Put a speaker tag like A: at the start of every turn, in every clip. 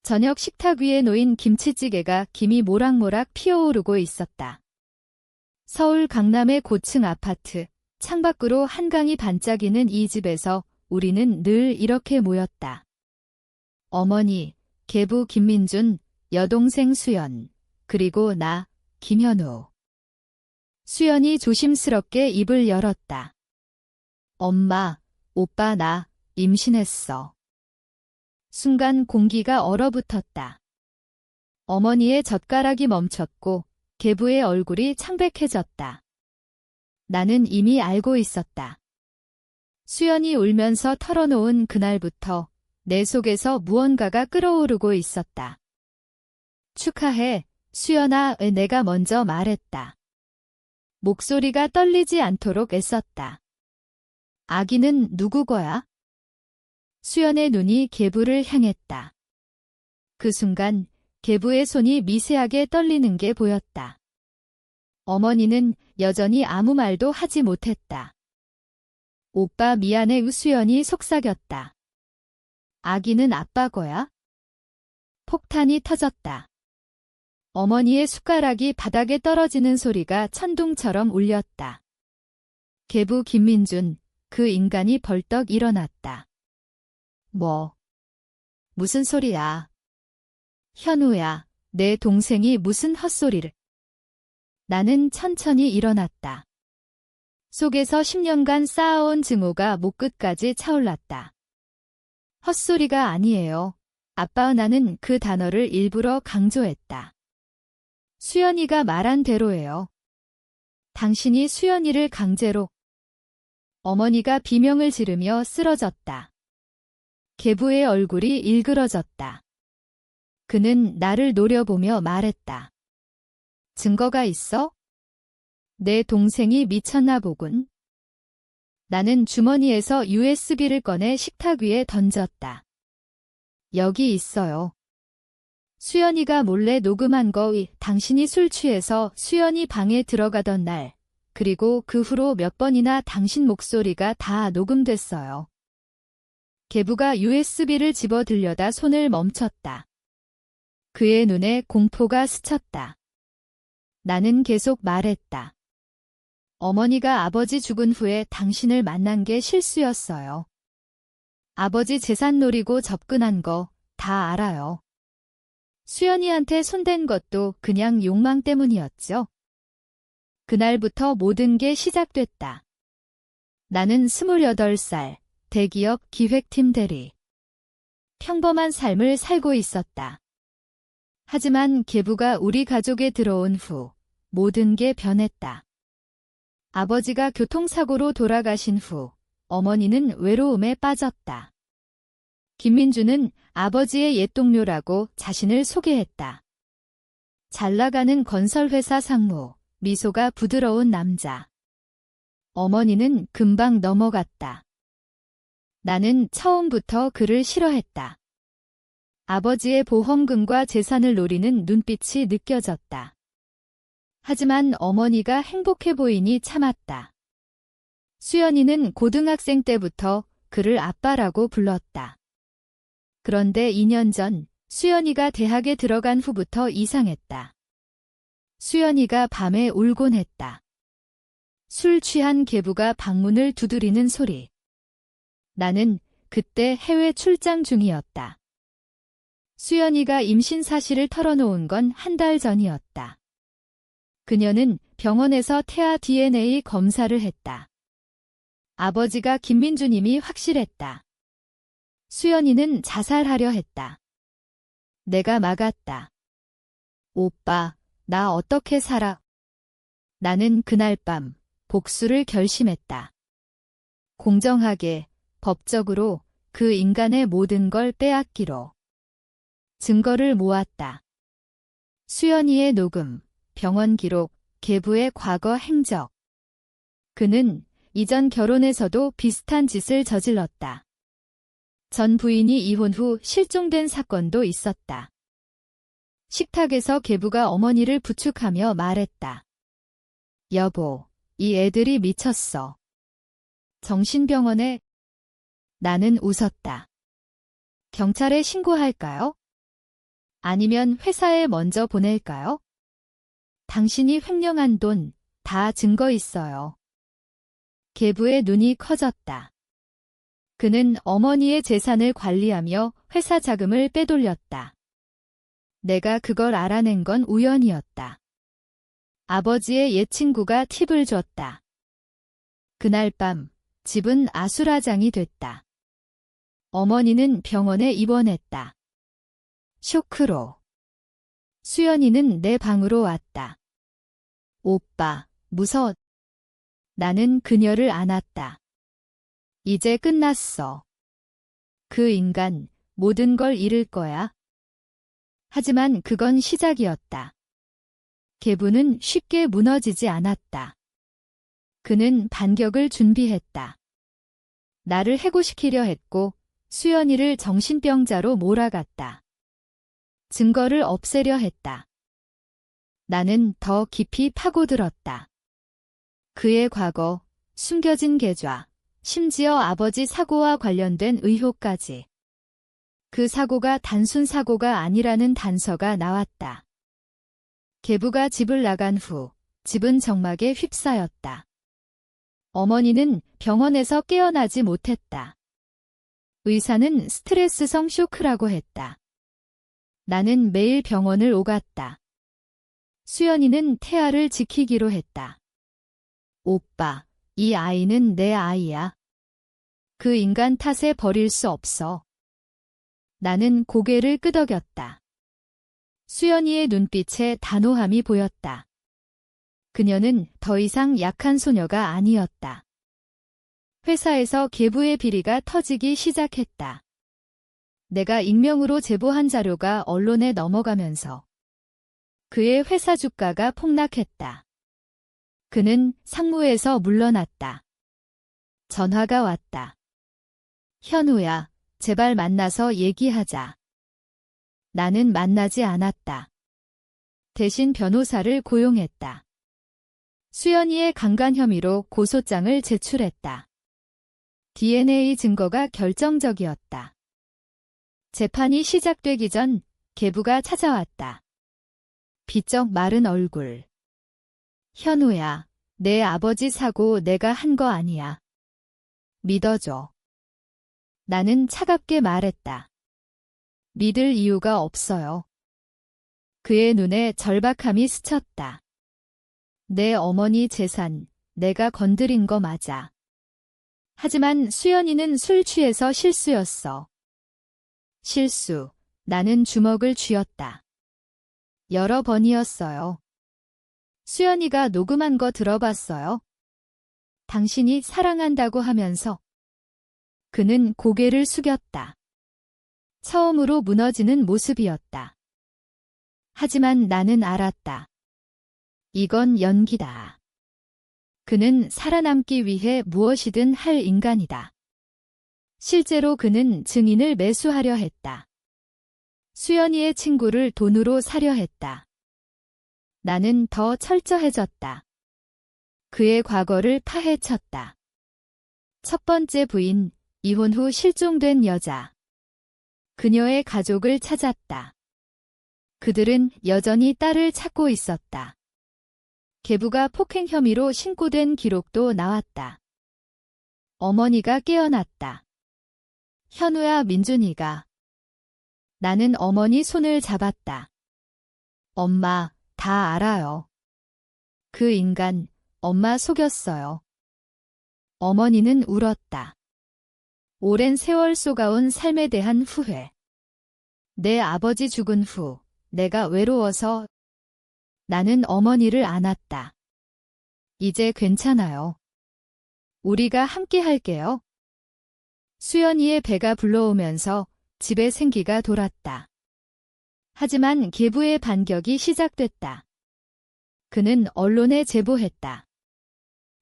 A: 저녁 식탁 위에 놓인 김치찌개가 김이 모락모락 피어오르고 있었다. 서울 강남의 고층 아파트, 창밖으로 한강이 반짝이는 이 집에서 우리는 늘 이렇게 모였다. 어머니, 계부 김민준, 여동생 수연, 그리고 나, 김현우. 수연이 조심스럽게 입을 열었다. 엄마, 오빠 나 임신했어. 순간 공기가 얼어붙었다. 어머니의 젓가락이 멈췄고 계부의 얼굴이 창백해졌다. 나는 이미 알고 있었다. 수연이 울면서 털어놓은 그날부터 내 속에서 무언가가 끓어오르고 있었다. 축하해, 수연아, 내가 먼저 말했다. 목소리가 떨리지 않도록 애썼다. 아기는 누구 거야? 수연의 눈이 계부를 향했다. 그 순간 계부의 손이 미세하게 떨리는 게 보였다. 어머니는 여전히 아무 말도 하지 못했다. 오빠 미안해. 수연이 속삭였다. 아기는 아빠 거야? 폭탄이 터졌다. 어머니의 숟가락이 바닥에 떨어지는 소리가 천둥처럼 울렸다. 계부 김민준, 그 인간이 벌떡 일어났다. 무슨 소리야? 현우야, 내 동생이 무슨 헛소리를. 나는 천천히 일어났다. 속에서 10년간 쌓아온 증오가 목끝까지 차올랐다. 헛소리가 아니에요. 아빠. 나는 그 단어를 일부러 강조했다. 수연이가 말한 대로예요. 당신이 수연이를 강제로. 어머니가 비명을 지르며 쓰러졌다. 계부의 얼굴이 일그러졌다. 그는 나를 노려보며 말했다. 증거가 있어? 내 동생이 미쳤나 보군. 나는 주머니에서 USB를 꺼내 식탁 위에 던졌다. 여기 있어요. 수연이가 몰래 녹음한 거. 당신이 술 취해서 수연이 방에 들어가던 날, 그리고 그 후로 몇 번이나 당신 목소리가 다 녹음됐어요. 계부가 USB를 집어 들려다 손을 멈췄다. 그의 눈에 공포가 스쳤다. 나는 계속 말했다. 어머니가 아버지 죽은 후에 당신을 만난 게 실수였어요. 아버지 재산 노리고 접근한 거 다 알아요. 수연이한테 손댄 것도 그냥 욕망 때문이었죠. 그날부터 모든 게 시작됐다. 나는 28살, 대기업 기획팀 대리. 평범한 삶을 살고 있었다. 하지만 계부가 우리 가족에 들어온 후 모든 게 변했다. 아버지가 교통사고로 돌아가신 후 어머니는 외로움에 빠졌다. 김민주는 아버지의 옛 동료라고 자신을 소개했다. 잘나가는 건설회사 상무, 미소가 부드러운 남자. 어머니는 금방 넘어갔다. 나는 처음부터 그를 싫어했다. 아버지의 보험금과 재산을 노리는 눈빛이 느껴졌다. 하지만 어머니가 행복해 보이니 참았다. 수연이는 고등학생 때부터 그를 아빠라고 불렀다. 그런데 2년 전 수연이가 대학에 들어간 후부터 이상했다. 수연이가 밤에 울곤 했다. 술 취한 계부가 방문을 두드리는 소리. 나는 그때 해외 출장 중이었다. 수연이가 임신 사실을 털어놓은 건 한 달 전이었다. 그녀는 병원에서 태아 DNA 검사를 했다. 아버지가 김민주님이 확실했다. 수연이는 자살하려 했다. 내가 막았다. 오빠, 나 어떻게 살아? 나는 그날 밤 복수를 결심했다. 공정하게, 법적으로 그 인간의 모든 걸 빼앗기로. 증거를 모았다. 수연이의 녹음, 병원 기록, 계부의 과거 행적. 그는 이전 결혼에서도 비슷한 짓을 저질렀다. 전 부인이 이혼 후 실종된 사건도 있었다. 식탁에서 계부가 어머니를 부축하며 말했다. 여보, 이 애들이 미쳤어. 정신병원에. 나는 웃었다. 경찰에 신고할까요? 아니면 회사에 먼저 보낼까요? 당신이 횡령한 돈 다 증거 있어요. 계부의 눈이 커졌다. 그는 어머니의 재산을 관리하며 회사 자금을 빼돌렸다. 내가 그걸 알아낸 건 우연이었다. 아버지의 옛 친구가 팁을 줬다. 그날 밤 집은 아수라장이 됐다. 어머니는 병원에 입원했다. 쇼크로. 수연이는 내 방으로 왔다. 오빠, 무서워. 나는 그녀를 안았다. 이제 끝났어. 그 인간 모든 걸 잃을 거야. 하지만 그건 시작이었다. 계부는 쉽게 무너지지 않았다. 그는 반격을 준비했다. 나를 해고시키려 했고 수연이를 정신병자로 몰아갔다. 증거를 없애려 했다. 나는 더 깊이 파고들었다. 그의 과거, 숨겨진 계좌, 심지어 아버지 사고와 관련된 의혹까지. 그 사고가 단순 사고가 아니라는 단서가 나왔다. 계부가 집을 나간 후 집은 정막에 휩싸였다. 어머니는 병원에서 깨어나지 못했다. 의사는 스트레스성 쇼크라고 했다. 나는 매일 병원을 오갔다. 수연이는 태아를 지키기로 했다. 오빠, 이 아이는 내 아이야. 그 인간 탓에 버릴 수 없어. 나는 고개를 끄덕였다. 수연이의 눈빛에 단호함이 보였다. 그녀는 더 이상 약한 소녀가 아니었다. 회사에서 계부의 비리가 터지기 시작했다. 내가 익명으로 제보한 자료가 언론에 넘어가면서 그의 회사 주가가 폭락했다. 그는 상무에서 물러났다. 전화가 왔다. 현우야, 제발 만나서 얘기하자. 나는 만나지 않았다. 대신 변호사를 고용했다. 수연이의 강간 혐의로 고소장을 제출했다. DNA 증거가 결정적이었다. 재판이 시작되기 전 계부가 찾아왔다. 비쩍 마른 얼굴. 현우야, 내 아버지 사고 내가 한 거 아니야. 믿어줘. 나는 차갑게 말했다. 믿을 이유가 없어요. 그의 눈에 절박함이 스쳤다. 내 어머니 재산, 내가 건드린 거 맞아. 하지만 수연이는 술 취해서 실수였어. 실수, 나는 주먹을 쥐었다. 여러 번이었어요. 수연이가 녹음한 거 들어봤어요? 당신이 사랑한다고 하면서. 그는 고개를 숙였다. 처음으로 무너지는 모습이었다. 하지만 나는 알았다. 이건 연기다. 그는 살아남기 위해 무엇이든 할 인간이다. 실제로 그는 증인을 매수하려 했다. 수연이의 친구를 돈으로 사려 했다. 나는 더 철저해졌다. 그의 과거를 파헤쳤다. 첫 번째 부인, 이혼 후 실종된 여자. 그녀의 가족을 찾았다. 그들은 여전히 딸을 찾고 있었다. 계부가 폭행 혐의로 신고된 기록도 나왔다. 어머니가 깨어났다. 현우야, 민준이가. 나는 어머니 손을 잡았다. 엄마, 다 알아요. 그 인간, 엄마 속였어요. 어머니는 울었다. 오랜 세월 쏘가온 삶에 대한 후회. 내 아버지 죽은 후 내가 외로워서. 나는 어머니를 안았다. 이제 괜찮아요. 우리가 함께 할게요. 수연이의 배가 불러오면서 집에 생기가 돌았다. 하지만 계부의 반격이 시작됐다. 그는 언론에 제보했다.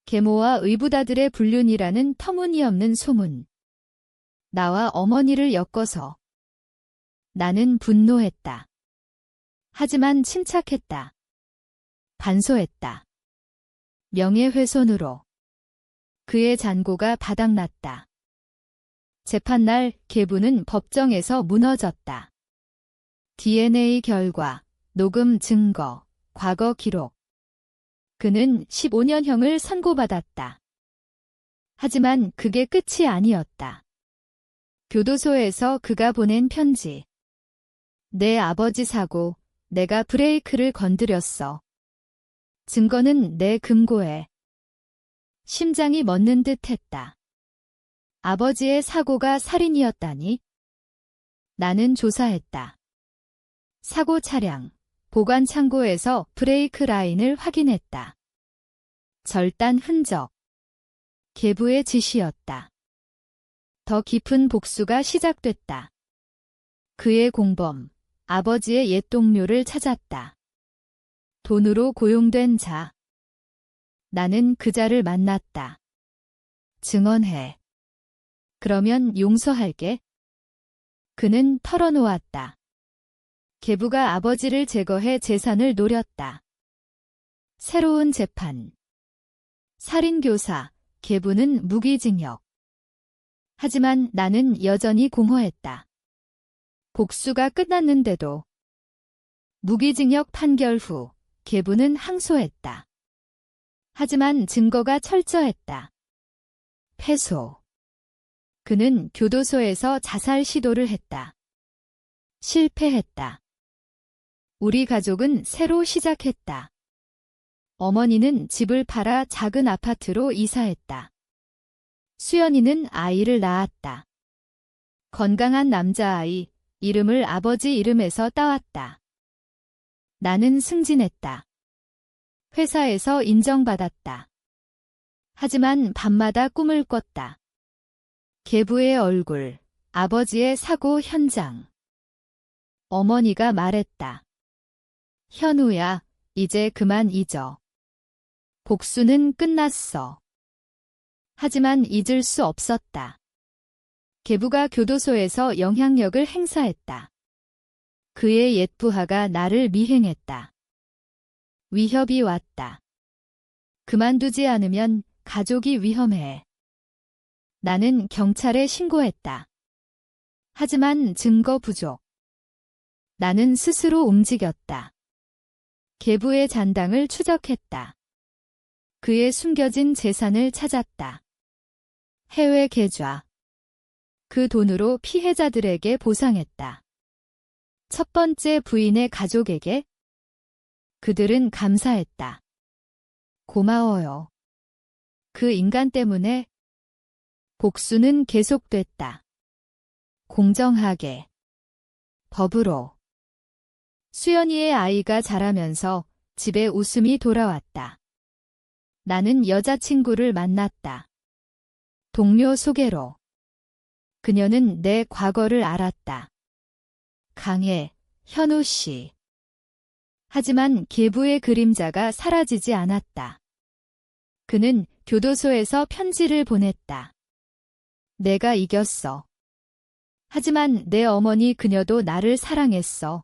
A: 계모와 의부다들의 불륜이라는 터무니없는 소문. 나와 어머니를 엮어서. 나는 분노했다. 하지만 침착했다. 반소했다. 명예훼손으로. 그의 잔고가 바닥났다. 재판날 계부는 법정에서 무너졌다. DNA 결과, 녹음 증거, 과거 기록. 그는 15년형을 선고받았다. 하지만 그게 끝이 아니었다. 교도소에서 그가 보낸 편지. 내 아버지 사고, 내가 브레이크를 건드렸어. 증거는 내 금고에. 심장이 멎는 듯 했다. 아버지의 사고가 살인이었다니? 나는 조사했다. 사고 차량, 보관 창고에서 브레이크 라인을 확인했다. 절단 흔적. 계부의 지시였다. 더 깊은 복수가 시작됐다. 그의 공범, 아버지의 옛 동료를 찾았다. 돈으로 고용된 자. 나는 그 자를 만났다. 증언해. 그러면 용서할게. 그는 털어놓았다. 계부가 아버지를 제거해 재산을 노렸다. 새로운 재판. 살인교사, 계부는 무기징역. 하지만 나는 여전히 공허했다. 복수가 끝났는데도. 무기징역 판결 후 계부는 항소했다. 하지만 증거가 철저했다. 패소. 그는 교도소에서 자살 시도를 했다. 실패했다. 우리 가족은 새로 시작했다. 어머니는 집을 팔아 작은 아파트로 이사했다. 수연이는 아이를 낳았다. 건강한 남자아이, 이름을 아버지 이름에서 따왔다. 나는 승진했다. 회사에서 인정받았다. 하지만 밤마다 꿈을 꿨다. 계부의 얼굴, 아버지의 사고 현장. 어머니가 말했다. 현우야, 이제 그만 잊어. 복수는 끝났어. 하지만 잊을 수 없었다. 계부가 교도소에서 영향력을 행사했다. 그의 옛 부하가 나를 미행했다. 위협이 왔다. 그만두지 않으면 가족이 위험해. 나는 경찰에 신고했다. 하지만 증거 부족. 나는 스스로 움직였다. 계부의 잔당을 추적했다. 그의 숨겨진 재산을 찾았다. 해외 계좌. 그 돈으로 피해자들에게 보상했다. 첫 번째 부인의 가족에게. 그들은 감사했다. 고마워요. 그 인간 때문에. 복수는 계속됐다. 공정하게. 법으로. 수연이의 아이가 자라면서 집에 웃음이 돌아왔다. 나는 여자친구를 만났다. 동료 소개로. 그녀는 내 과거를 알았다. 강해, 현우 씨. 하지만 계부의 그림자가 사라지지 않았다. 그는 교도소에서 편지를 보냈다. 내가 이겼어. 하지만 내 어머니 그녀도 나를 사랑했어.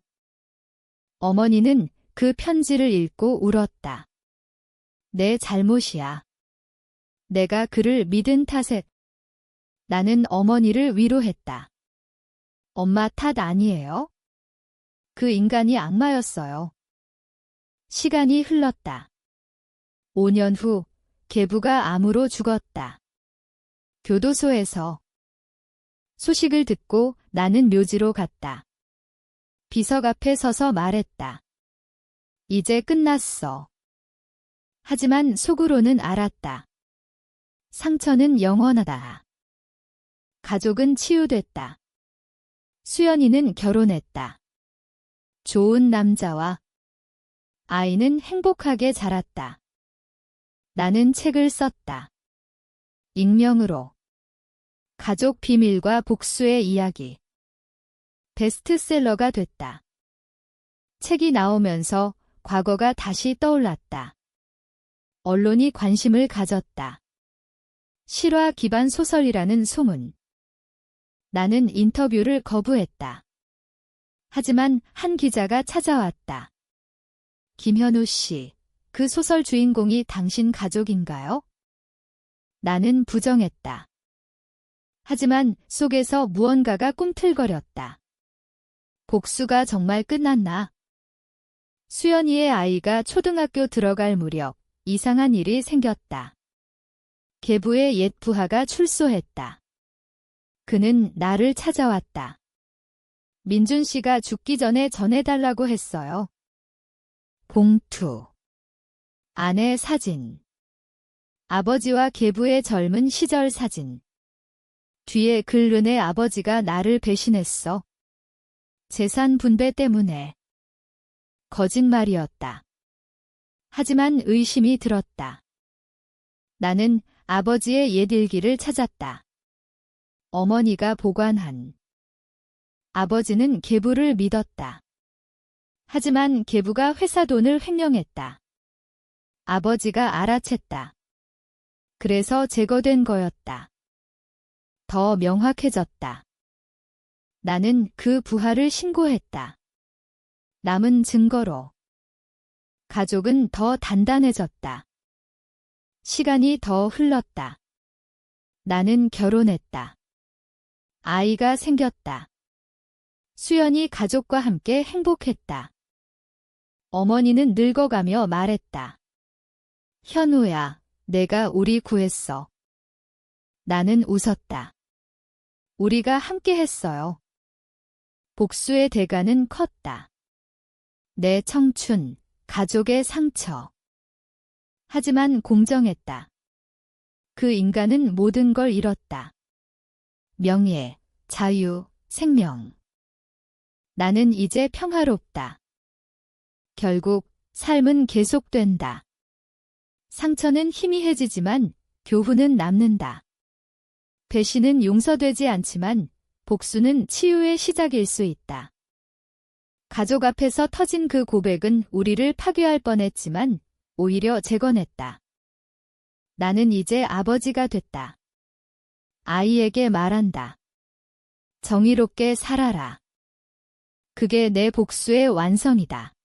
A: 어머니는 그 편지를 읽고 울었다. 내 잘못이야. 내가 그를 믿은 탓에. 나는 어머니를 위로했다. 엄마 탓 아니에요? 그 인간이 악마였어요. 시간이 흘렀다. 5년 후 계부가 암으로 죽었다. 교도소에서. 소식을 듣고 나는 묘지로 갔다. 비석 앞에 서서 말했다. 이제 끝났어. 하지만 속으로는 알았다. 상처는 영원하다. 가족은 치유됐다. 수연이는 결혼했다. 좋은 남자와. 아이는 행복하게 자랐다. 나는 책을 썼다. 익명으로. 가족 비밀과 복수의 이야기. 베스트셀러가 됐다. 책이 나오면서 과거가 다시 떠올랐다. 언론이 관심을 가졌다. 실화 기반 소설이라는 소문. 나는 인터뷰를 거부했다. 하지만 한 기자가 찾아왔다. 김현우 씨, 그 소설 주인공이 당신 가족인가요? 나는 부정했다. 하지만 속에서 무언가가 꿈틀거렸다. 복수가 정말 끝났나? 수연이의 아이가 초등학교 들어갈 무렵 이상한 일이 생겼다. 계부의 옛 부하가 출소했다. 그는 나를 찾아왔다. 민준 씨가 죽기 전에 전해달라고 했어요. 봉투. 아내 사진. 아버지와 계부의 젊은 시절 사진. 뒤에 글르네 아버지가 나를 배신했어. 재산 분배 때문에. 거짓말이었다. 하지만 의심이 들었다. 나는 아버지의 옛 일기를 찾았다. 어머니가 보관한. 아버지는 계부를 믿었다. 하지만 계부가 회사 돈을 횡령했다. 아버지가 알아챘다. 그래서 제거된 거였다. 더 명확해졌다. 나는 그 부하를 신고했다. 남은 증거로. 가족은 더 단단해졌다. 시간이 더 흘렀다. 나는 결혼했다. 아이가 생겼다. 수연이 가족과 함께 행복했다. 어머니는 늙어가며 말했다. 현우야, 내가 우리 구했어. 나는 웃었다. 우리가 함께 했어요. 복수의 대가는 컸다. 내 청춘, 가족의 상처. 하지만 공정했다. 그 인간은 모든 걸 잃었다. 명예, 자유, 생명. 나는 이제 평화롭다. 결국 삶은 계속된다. 상처는 희미해지지만 교훈은 남는다. 배신은 용서되지 않지만 복수는 치유의 시작일 수 있다. 가족 앞에서 터진 그 고백은 우리를 파괴할 뻔했지만 오히려 재건했다. 나는 이제 아버지가 됐다. 아이에게 말한다. 정의롭게 살아라. 그게 내 복수의 완성이다.